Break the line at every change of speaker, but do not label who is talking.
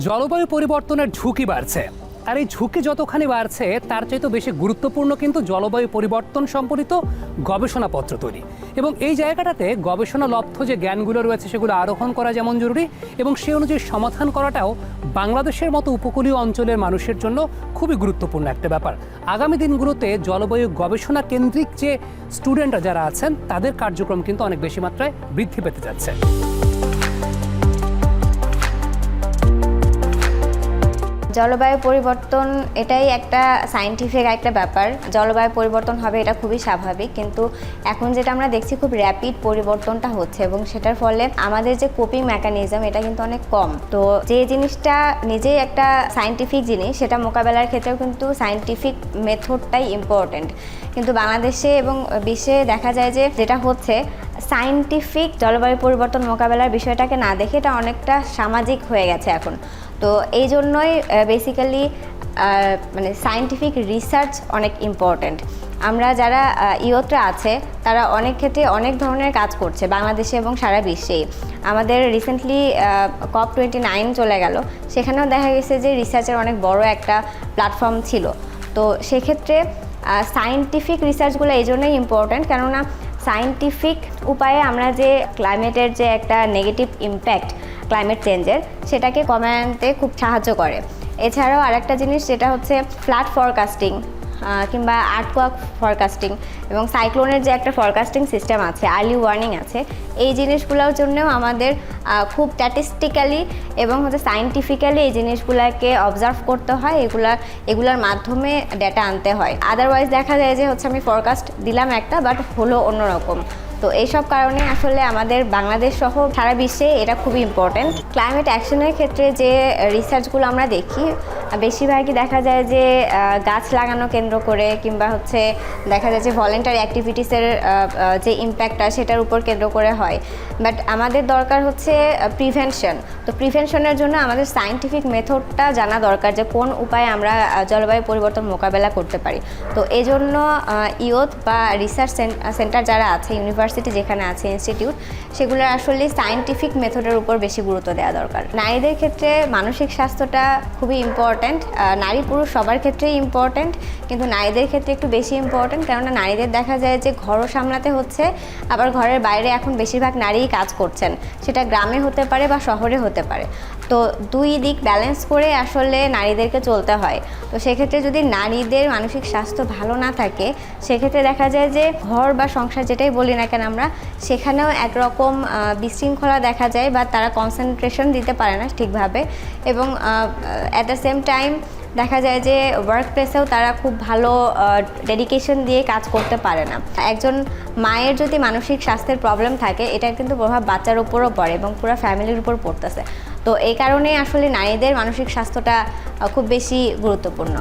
জলবায়ু পরিবর্তনের ঝুঁকি বাড়ছে, আর এই ঝুঁকি যতখানি বাড়ছে তার চাইতে বেশি গুরুত্বপূর্ণ কিন্তু জলবায়ু পরিবর্তন সম্পর্কিত গবেষণাপত্র তৈরি। এবং এই জায়গাটাতে গবেষণা লব্ধ যে জ্ঞানগুলো রয়েছে সেগুলো আরোহণ করা যেমন জরুরি, এবং সেই অনুযায়ী সমাধান করাটাও বাংলাদেশের মতো উপকূলীয় অঞ্চলের মানুষের জন্য খুবই গুরুত্বপূর্ণ একটা ব্যাপার। আগামী দিনগুলোতে জলবায়ু গবেষণা কেন্দ্রিক যে স্টুডেন্টরা যারা আছেন তাদের কার্যক্রম কিন্তু অনেক বেশি মাত্রায় বৃদ্ধি পেতে যাচ্ছে।
জলবায়ু পরিবর্তন এটাই একটা সায়েন্টিফিক একটা ব্যাপার। জলবায়ু পরিবর্তন হবে এটা খুবই স্বাভাবিক, কিন্তু এখন যেটা আমরা দেখছি খুব র্যাপিড পরিবর্তনটা হচ্ছে এবং সেটার ফলে আমাদের যে কোপিং মেকানিজম এটা কিন্তু অনেক কম। তো যে জিনিসটা নিজেই একটা সায়েন্টিফিক জিনিস সেটা মোকাবেলার ক্ষেত্রেও কিন্তু সায়েন্টিফিক মেথডটাই ইম্পর্টেন্ট। কিন্তু বাংলাদেশে এবং বিশ্বে দেখা যায় যে যেটা হচ্ছে সায়েন্টিফিক জলবায়ু পরিবর্তন মোকাবেলার বিষয়টাকে না দেখে এটা অনেকটা সামাজিক হয়ে গেছে এখন। তো এই জন্যই বেসিক্যালি মানে সায়েন্টিফিক রিসার্চ অনেক ইম্পর্ট্যান্ট। আমরা যারা ইয়ুথরা আছে তারা অনেক ক্ষেত্রে অনেক ধরনের কাজ করছে বাংলাদেশে এবং সারা বিশ্বেই। আমাদের রিসেন্টলি COP29 চলে গেল, সেখানেও দেখা গেছে যে রিসার্চের অনেক বড় একটা প্ল্যাটফর্ম ছিল। তো সেক্ষেত্রে সায়েন্টিফিক রিসার্চগুলো এই জন্যই ইম্পর্ট্যান্ট, কেননা সায়েন্টিফিক উপায়ে আমরা যে ক্লাইমেটের যে একটা নেগেটিভ ইম্প্যাক্ট ক্লাইমেট চেঞ্জের সেটাকে কমে আনতে খুব সাহায্য করে। এছাড়াও আরেকটা জিনিস যেটা হচ্ছে ফ্লাড ফরকাস্টিং কিংবা আর্থকোয়াক ফরকাস্টিং এবং সাইক্লোনের যে একটা ফরকাস্টিং সিস্টেম আছে, আর্লি ওয়ার্নিং আছে, এই জিনিসগুলোর জন্যও আমাদের খুব স্ট্যাটিস্টিক্যালি এবং সায়েন্টিফিক্যালি এই জিনিসগুলোকে অবজার্ভ করতে হয়, এগুলার মাধ্যমে ডেটা আনতে হয়। আদারওয়াইজ দেখা যায় যে আমি ফরকাস্ট দিলাম একটা বাট হলো অন্যরকম। তো এইসব কারণে আসলে আমাদের বাংলাদেশ সহ সারা বিশ্বে এটা খুবই ইম্পর্ট্যান্ট। ক্লাইমেট অ্যাকশনের ক্ষেত্রে যে রিসার্চগুলো আমরা দেখি বেশিরভাগই দেখা যায় যে গাছ লাগানো কেন্দ্র করে কিংবা দেখা যায় যে ভলেন্টারি অ্যাক্টিভিটিসের যে ইম্প্যাক্টটা সেটার উপর কেন্দ্র করে হয়। বাট আমাদের দরকার হচ্ছে প্রিভেনশন। তো প্রিভেনশনের জন্য আমাদের সায়েন্টিফিক মেথডটা জানা দরকার যে কোন উপায়ে আমরা জলবায়ু পরিবর্তন মোকাবেলা করতে পারি। তো এই জন্য ইয়ুথ বা রিসার্চ সেন্টার যারা আছে, ইউনিভার্সিটি যেখানে আছে, ইনস্টিটিউট, সেগুলোর আসলে সায়েন্টিফিক মেথডের উপর বেশি গুরুত্ব দেওয়া দরকার। নারীদের ক্ষেত্রে মানসিক স্বাস্থ্যটা খুবই ইম্পর্ট্যান্ট। নারী পুরুষ সবার ক্ষেত্রেই ইম্পর্ট্যান্ট, কিন্তু নারীদের ক্ষেত্রে একটু বেশি ইম্পর্ট্যান্ট, কেননা নারীদের দেখা যায় যে ঘরও সামলাতে হচ্ছে, আবার ঘরের বাইরে এখন বেশিরভাগ নারীই কাজ করছেন, সেটা গ্রামে হতে পারে বা শহরে হতে পারে। তো দুই দিক ব্যালেন্স করে আসলে নারীদেরকে চলতে হয়। তো সেক্ষেত্রে যদি নারীদের মানসিক স্বাস্থ্য ভালো না থাকে সেক্ষেত্রে দেখা যায় যে ঘর বা সংসার যেটাই বলি না কেন আমরা, সেখানেও একরকম বিশৃঙ্খলা দেখা যায় বা তারা কনসেন্ট্রেশন দিতে পারে না ঠিকভাবে, এবং অ্যাট দ্য সেম টাইম দেখা যায় যে ওয়ার্ক প্লেসেও তারা খুব ভালো ডেডিকেশন দিয়ে কাজ করতে পারে না। একজন মায়ের যদি মানসিক স্বাস্থ্যের প্রবলেম থাকে এটার কিন্তু প্রভাব বাচ্চার উপরও পড়ে এবং পুরো ফ্যামিলির উপর পড়তেছে। তো এই কারণে আসলে নারীদের মানসিক স্বাস্থ্যটা খুব বেশি গুরুত্বপূর্ণ।